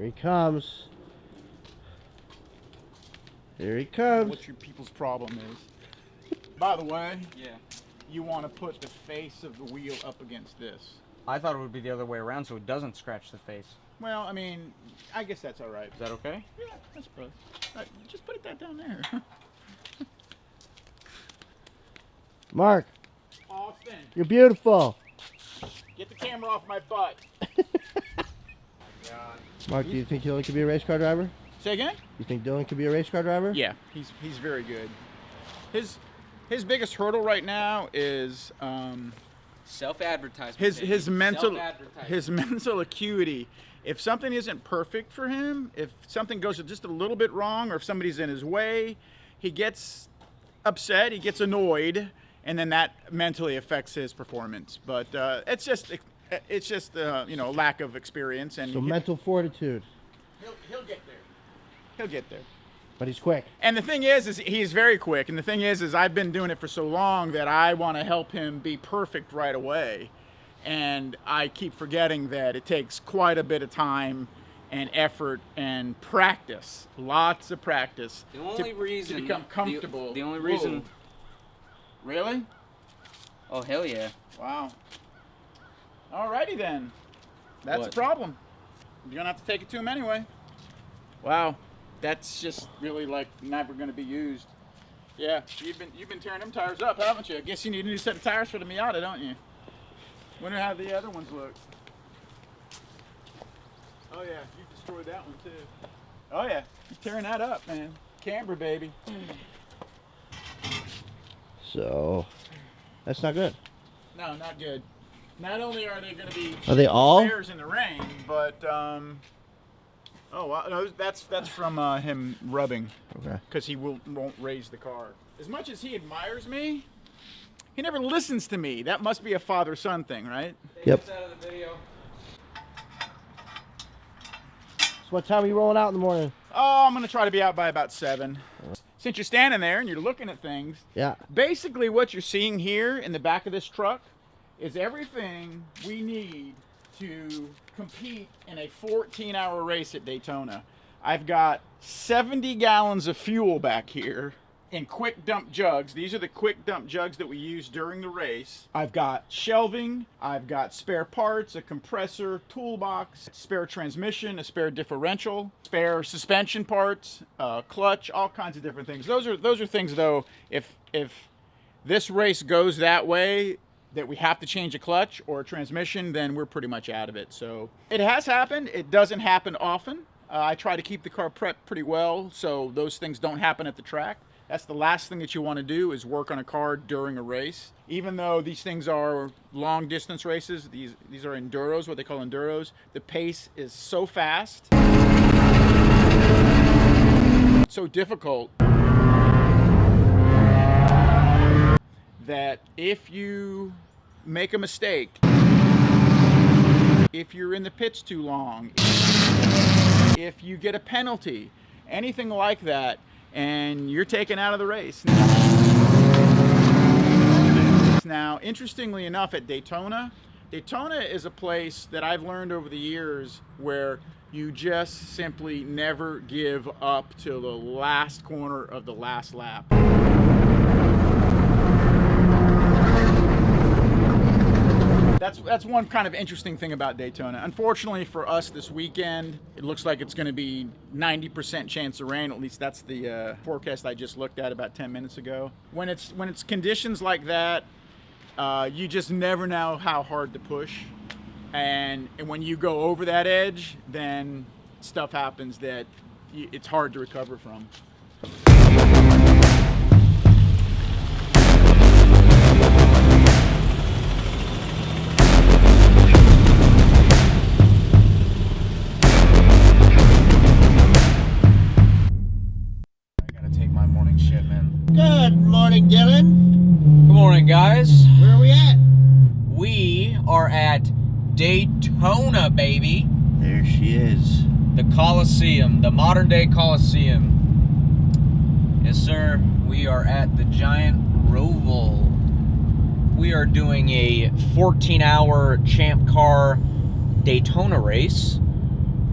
Here he comes. Here he comes. What your people's problem is. By the way, Yeah. you want to put the face of the wheel up against this. I thought it would be the other way around so it doesn't scratch the face. Well, I mean, I guess that's all right. Is that okay? Yeah, I suppose. Just put that down there. Mark, Austin, you're beautiful. get the camera off my butt. Mark, do you think Dylan could be a race car driver? Say again? You think Dylan could be a race car driver? Yeah, he's very good. His biggest hurdle right now is Self-advertisement. his mental acuity. If something isn't perfect for him, if something goes just a little bit wrong, or if somebody's in his way, he gets upset, he gets annoyed, and then that mentally affects his performance. But it's just you know, lack of experience, and So mental fortitude. he'll get there. He'll get there. But he's quick. And the thing is he's very quick. And the thing is I've been doing it for so long that I want to help him be perfect right away. And I keep forgetting that it takes quite a bit of time and effort and practice, lots of practice. The only reason to become comfortable. The only reason. Whoa. Really? Oh hell yeah! Wow. Alrighty then. That's What? a problem. You're gonna have to take it to him anyway. Wow. That's just really like never going to be used. Yeah, you've been tearing them tires up, haven't you? I guess you need a new set of tires for the Miata, don't you? Wonder how the other ones look. Oh yeah, you destroyed that one too. Oh yeah, you're tearing that up, man. Camber, baby. So, that's not good. No, not good. Not only are they going to be Are they all? spares in the rain, but oh, wow, no, that's from him rubbing. Okay. Because he won't raise the car. As much as he admires me, he never listens to me. That must be a father-son thing, right? Yep. Out of the video. So what time are you rolling out in the morning? Oh, I'm going to try to be out by about 7. Since you're standing there and you're looking at things, Yeah. basically what you're seeing here in the back of this truck is everything we need to compete in a 14-hour race at Daytona. I've got 70 gallons of fuel back here in quick dump jugs. These are the quick dump jugs that we use during the race. I've got shelving, I've got spare parts, a compressor, toolbox, spare transmission, a spare differential, spare suspension parts, clutch, all kinds of different things. Those are things though, if this race goes that way, that we have to change a clutch or a transmission, then we're pretty much out of it. So it has happened. It doesn't happen often. I try to keep the car prepped pretty well so those things don't happen at the track. That's the last thing that you want to do is work on a car during a race. Even though these things are long distance races, these are enduros, what they call enduros. The pace is so fast, so difficult, that if you make a mistake, if you're in the pits too long, if you get a penalty, anything like that, and you're taken out of the race. Now, interestingly enough, at Daytona is a place that I've learned over the years where you just simply never give up till the last corner of the last lap. That's one kind of interesting thing about Daytona. Unfortunately for us this weekend, it looks like it's going to be 90% chance of rain. At least that's the forecast I just looked at about 10 minutes ago. When it's conditions like that, you just never know how hard to push. And when you go over that edge, then stuff happens that it's hard to recover from. Good morning, Dylan. Good morning, guys. Where are we at? We are at Daytona, baby. There she is. The Coliseum, the modern day Coliseum. Yes, sir. We are at the giant roval. We are doing a 14-hour Champcar Daytona race.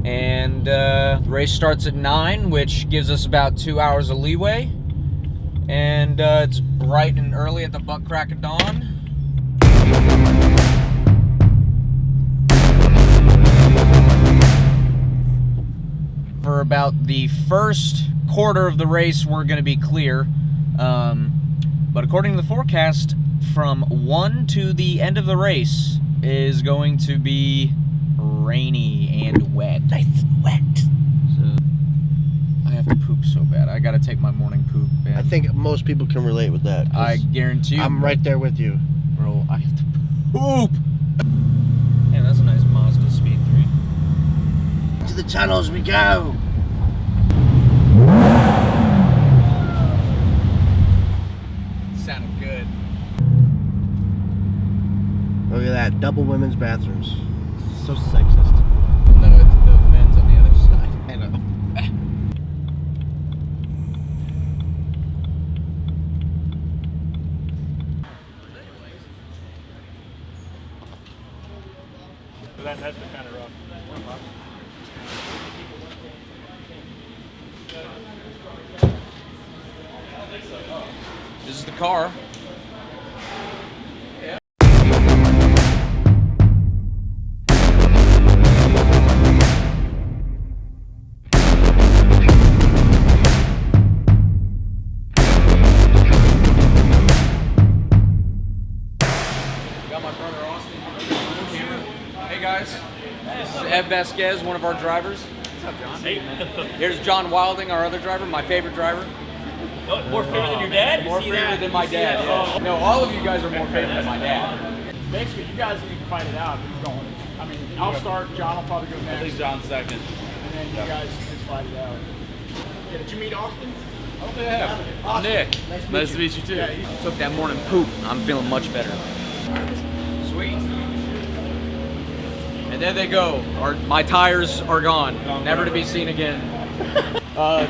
And the race starts at 9, which gives us about 2 hours of leeway. And it's bright and early at the butt crack of dawn. For about the first quarter of the race, we're going to be clear. But according to the forecast, from 1 to the end of the race is going to be rainy and wet. Nice and wet. So I have to poop so bad. I got to take my morning poop, man. I think most people can relate with that. I guarantee you. I'm right there with you. Bro, I have to poop. Man, that's a nice Mazda Speed 3. To the tunnels we go. Sounded good. Look at that, double women's bathrooms. So sexist. No, it's the men's on the other side. I know. That's been kind of rough. This is the car. Got my brother Austin. Hey guys, this is Ed Vasquez, one of our drivers. What's up, John? Hey. Here's John Wilding, our other driver, my favorite driver. More favorite than your dad? More favorite than my dad. Yeah. No, all of you guys are more favorite than my dad. Basically, you guys need to fight it out. Who's going? I mean, I'll start. John will probably go I next. think John's second. And then you guys just fight it out. Yeah, did you meet Austin? I don't think I have. Austin. Nick. Nice to meet you too. Yeah, Took that morning poop. I'm feeling much better. Sweet. And there they go. My tires are gone. Never to be seen again.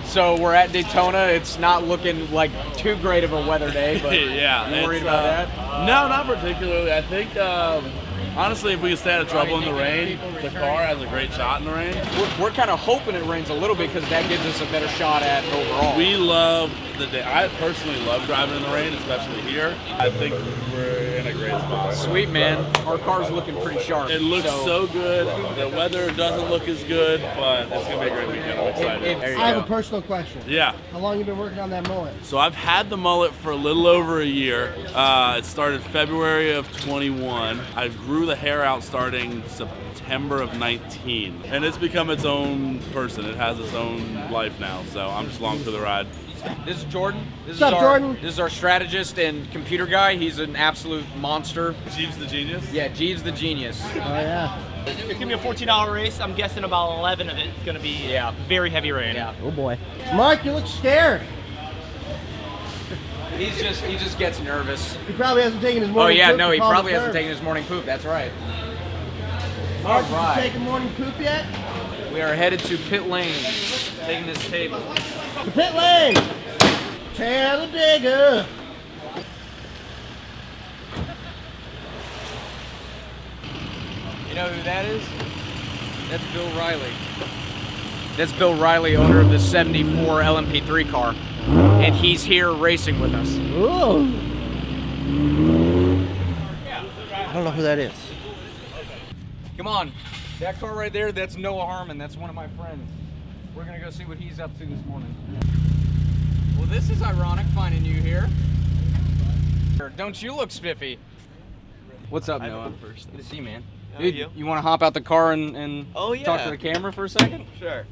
So we're at Daytona. It's not looking like too great of a weather day, but Yeah. you worried it's, about that? No, not particularly. I think, honestly, if we can stay out of trouble in the rain, the car has a great shot in the rain. We're kind of hoping it rains a little bit because that gives us a better shot at overall. We love the day. I personally love driving in the rain, especially here. I think we're in a great spot. Sweet, man. Our car's looking pretty sharp. It looks so good. The weather doesn't look as good, but it's going to be a great weekend. I'm excited. There you I have go. a personal question. Yeah. How long have you been working on that mullet? So I've had the mullet for a little over a year. It started February of 21. I grew the hair out starting September of 19. And it's become its own person. It has its own life now. So I'm just along for the ride. This is Jordan. What's up, Jordan? This is our strategist and computer guy. He's an absolute monster. Jeeves the genius? Yeah, Jeeves the genius. Oh, yeah. It's going to be a 14-hour race. I'm guessing about 11 of it is going to be very heavy rain. Yeah. Oh, boy. Mark, you look scared. He just gets nervous. He probably hasn't taken his Oh morning yeah, poop no, to he calm probably his hasn't nerves. taken his morning poop. That's right. Mark, Alright. did you take a morning poop yet? We are headed to pit lane, taking this table. To pit lane! Talladega! You know who that is? That's Bill Riley. That's Bill Riley, owner of the 74 LMP3 car. And he's here racing with us. Ooh. I don't know who that is. Come on. That car right there, that's Noah Harmon. That's one of my friends. We're going to go see what he's up to this morning. Well, this is ironic finding you here. Don't you look spiffy? What's up, Noah? Good to see you, man. Dude, you want to hop out the car and talk to the camera for a second? Sure.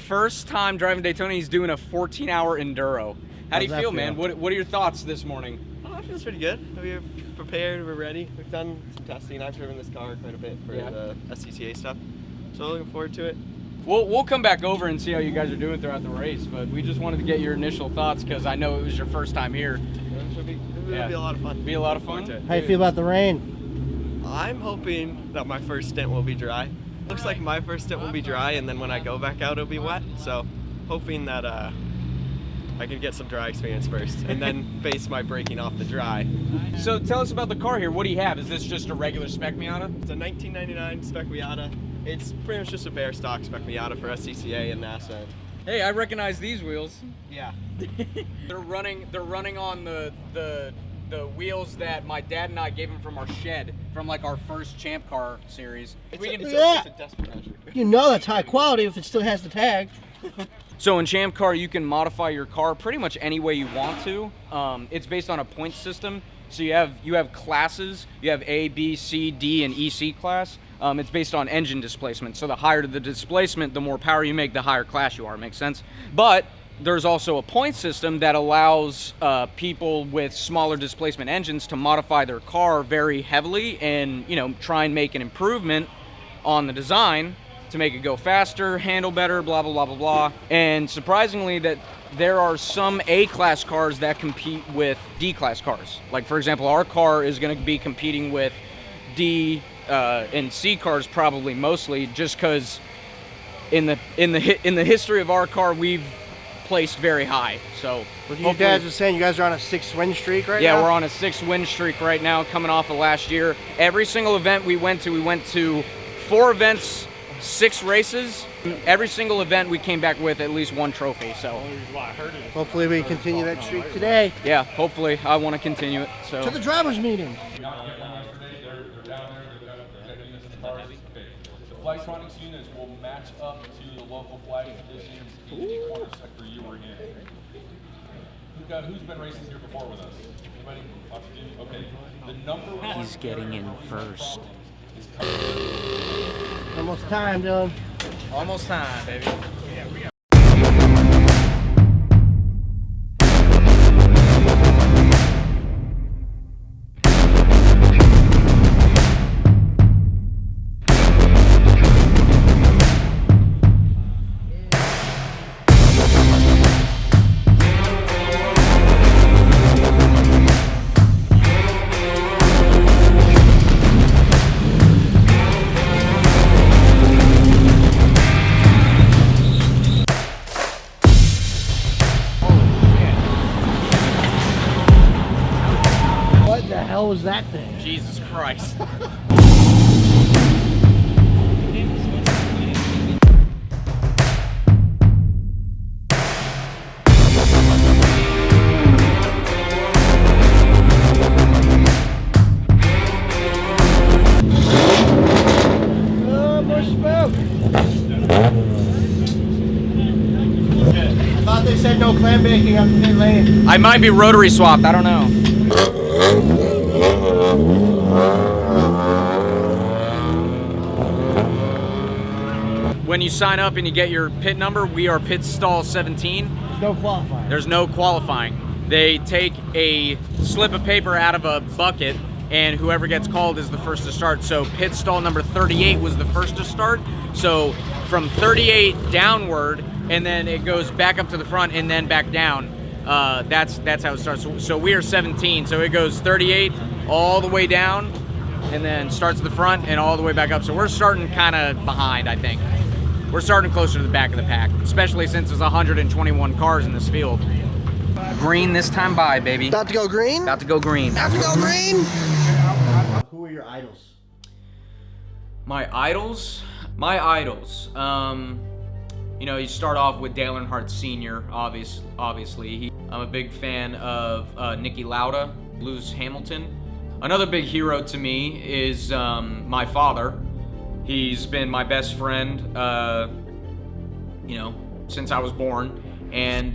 First time driving Daytona, he's doing a 14-hour enduro. How do you How's that feel, man? feel? What are your thoughts this morning? Oh, it feels pretty good. We're prepared, we're ready. We've done some testing. I've driven this car quite a bit for the SCCA stuff. So looking forward to it. We'll come back over and see how you guys are doing throughout the race, but we just wanted to get your initial thoughts because I know it was your first time here. It'll be a lot of fun. Be a lot of fun. Looking forward How you feel about the rain? to it. I'm hoping that my first stint will be dry. Looks like my first stint will be dry, and then when I go back out, it'll be wet. So hoping that I can get some dry experience first, and then base my braking off the dry. So tell us about the car here. What do you have? Is this just a regular spec Miata? It's a 1999 Spec Miata. It's pretty much just a bare stock spec Miata for SCCA and NASA. Hey, I recognize these wheels. Yeah. They're running on the wheels that my dad and I gave him from our shed from like our first Champcar series. It's a desperate measure. You know that's high quality if it still has the tag. So in Champcar, you can modify your car pretty much any way you want to. It's based on a point system. So you have classes. You have A, B, C, D, and EC class. It's based on engine displacement. So the higher the displacement, the more power you make, the higher class you are. Makes sense? But there's also a point system that allows people with smaller displacement engines to modify their car very heavily and, you know, try and make an improvement on the design to make it go faster, handle better, blah, blah, blah, blah, blah. And surprisingly, that there are some A-class cars that compete with D-class cars. Like, for example, our car is going to be competing with D and C cars probably mostly, just because in the history of our car, we've placed very high. So You guys were saying you guys are on a 6-win streak right now? Yeah, we're on a 6-win streak right now, coming off of last year. Every single event we went to 4 events, 6 races. Every single event we came back with at least 1 trophy. So Hopefully we continue that streak today. yeah, hopefully I want to continue it. So To the drivers' meeting. The Flightronix units will match up to the local flight conditions in the corner sector you were in. Who's been racing here before with us? Anybody? Okay. The number one. he's getting in first. Almost time, Dylan. Almost time, baby. What the hell was that thing? Jesus Christ. Oh, more smoke. I thought they said no clam baking up the pit lane. I might be rotary swapped, I don't know. When you sign up and you get your pit number, we are pit stall 17. No qualifying. There's no qualifying. They take a slip of paper out of a bucket, and whoever gets called is the first to start. So pit stall number 38 was the first to start. So from 38 downward, and then it goes back up to the front and then back down. That's how it starts. So we are 17. So it goes 38 all the way down, and then starts at the front and all the way back up. So we're starting kind of behind, I think. We're starting closer to the back of the pack, especially since there's 121 cars in this field. Green this time by, baby. About to go green? About to go green. About to go green? Who are your idols? My idols? You know, you start off with Dale Earnhardt Sr., obviously. I'm a big fan of Nicky Lauda, Lewis Hamilton. Another big hero to me is my father. He's been my best friend, you know, since I was born. And,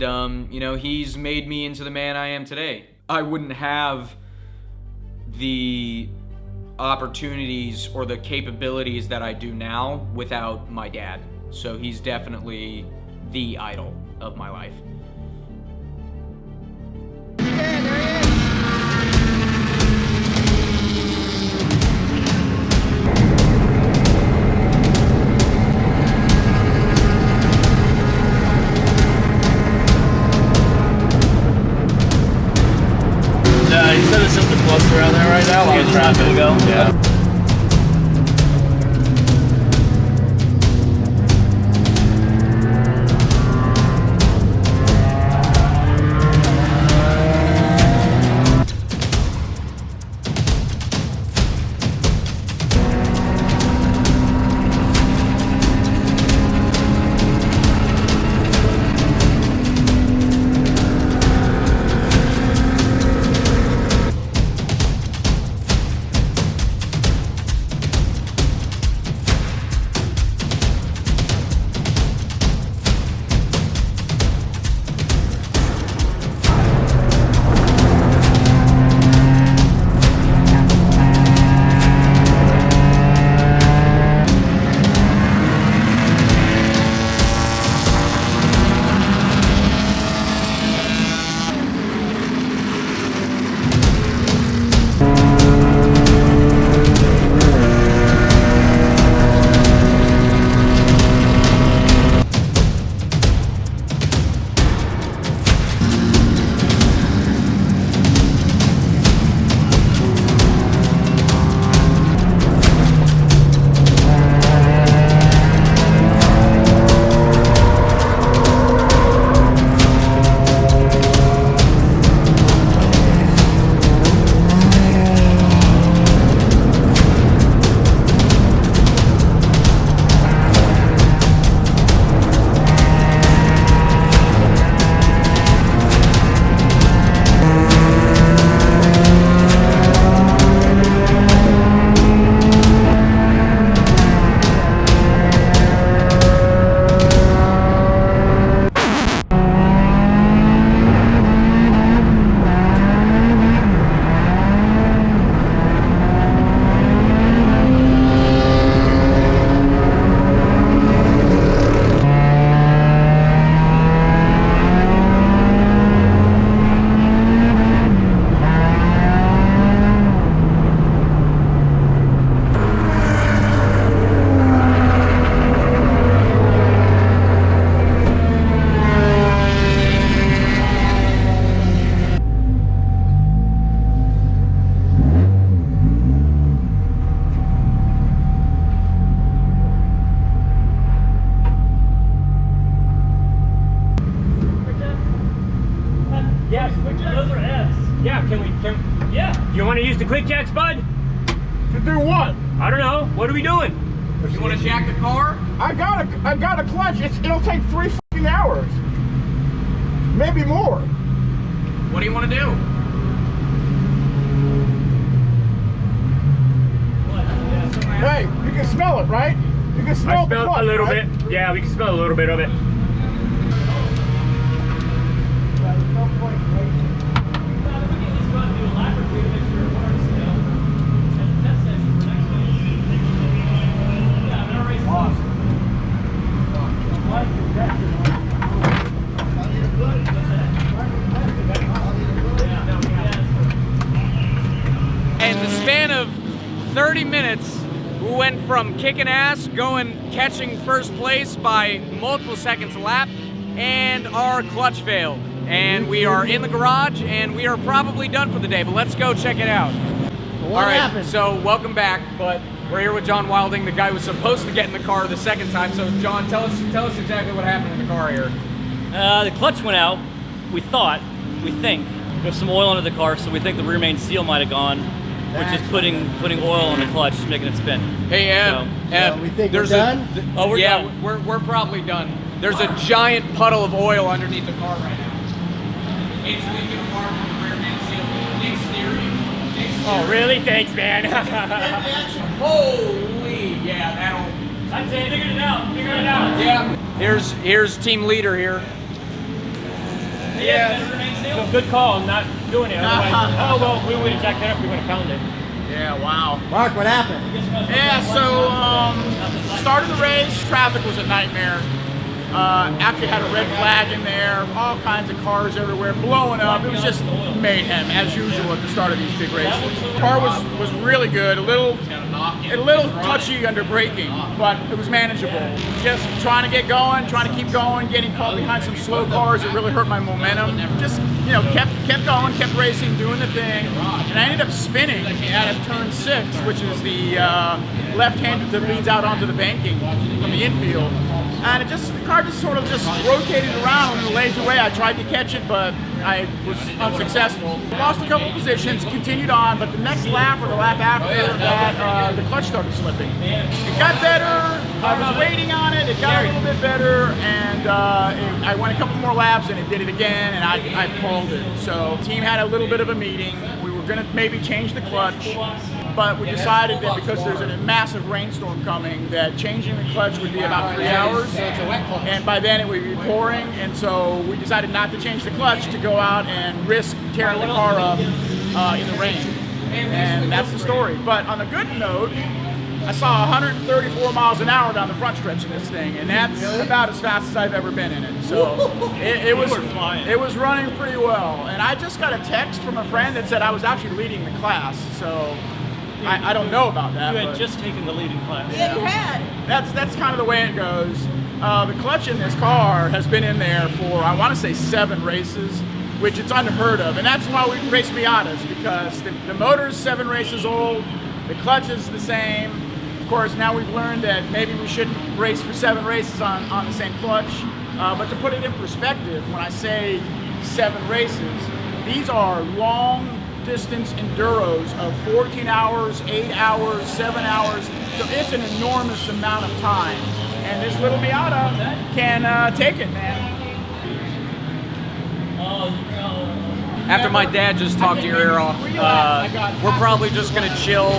you know, he's made me into the man I am today. I wouldn't have the opportunities or the capabilities that I do now without my dad. So he's definitely the idol of my life. Yeah, he said it's just a cluster around there right now. A lot of traffic. Yeah. Yeah. You want to use the quick jacks, bud? To do what? I don't know. What are we doing? You want to jack the car? I got a clutch. It'll take 3 fucking hours. Maybe more. What do you want to do? Hey, you can smell it, right? You can smell I smell the clutch, a little right? bit. Yeah, we can smell a little bit of it. In the span of 30 minutes, we went from kicking ass, catching first place by multiple seconds a lap, and our clutch failed. And we are in the garage, and we are probably done for the day, but let's go check it out. What All right, happened? so welcome back, but we're here with John Wilding, the guy who was supposed to get in the car the second time. So John, tell us exactly what happened in the car here. The clutch went out. We think, with some oil under the car, so we think the rear main seal might have gone, which is putting oil on the clutch, making it spin. Hey, So we think we're done? We're yeah, done. we're probably done. There's a giant puddle of oil underneath the car right now. It's leaking apart from the rear main seal. Nick steering. Oh, really? Thanks, man. Holy, yeah, that'll. That's it. Figured it out. Yeah. Here's team leader here. So good call, not doing it. Otherwise, oh, well, we would have jacked it up. We would have found it. Yeah, wow. Mark, what happened? Yeah, so started the race, traffic was a nightmare. Actually had a red flag in there, all kinds of cars everywhere, blowing up. It was just mayhem, as usual at the start of these big races. The car was really good, a little touchy under braking, but it was manageable. Just trying to get going, trying to keep going, getting caught behind some slow cars. It really hurt my momentum. Just, kept going, kept racing, doing the thing. And I ended up spinning out of turn 6, which is the left-handed that leads out onto the banking from the infield. And the car just sort of rotated around in a lazy way. I tried to catch it, but I was unsuccessful. Lost a couple of positions, continued on, but the next lap or the lap after that, the clutch started slipping. It got better. I was waiting on it. It got a little bit better, and I went a couple more laps, and it did it again, and I called it. So the team had a little bit of a meeting. We were going to maybe change the clutch, but we decided that because there's a massive rainstorm coming, that changing the clutch would be about 3 hours, and by then it would be pouring, and so we decided not to change the clutch, to go out and risk tearing the car up in the rain. And that's the story. But on a good note, I saw 134 miles an hour down the front stretch of this thing, and that's about as fast as I've ever been in it. So it was running pretty well. And I just got a text from a friend that said I was actually leading the class, so I don't know about that. You had just taken the leading class. Yeah, you had. That's kind of the way it goes. The clutch in this car has been in there for, I want to say, 7 races, which it's unheard of. And that's why we race Miatas, because the motor's 7 races old, the clutch is the same. Of course, now we've learned that maybe we shouldn't race for 7 races on the same clutch. But to put it in perspective, when I say 7 races, these are long distance enduros of 14 hours, 8 hours, 7 hours. So it's an enormous amount of time. And this little Miata can take it, man. After my dad just talked your ear off, we're probably just gonna chill.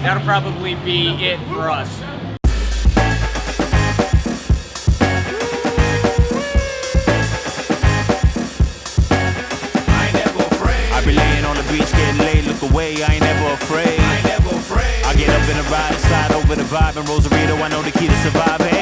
That'll probably be it for us. I be laying on the beach getting laid, look away, I ain't never afraid. I get up in a ride and slide over the vibe, and Rosarito, I know the key to surviving.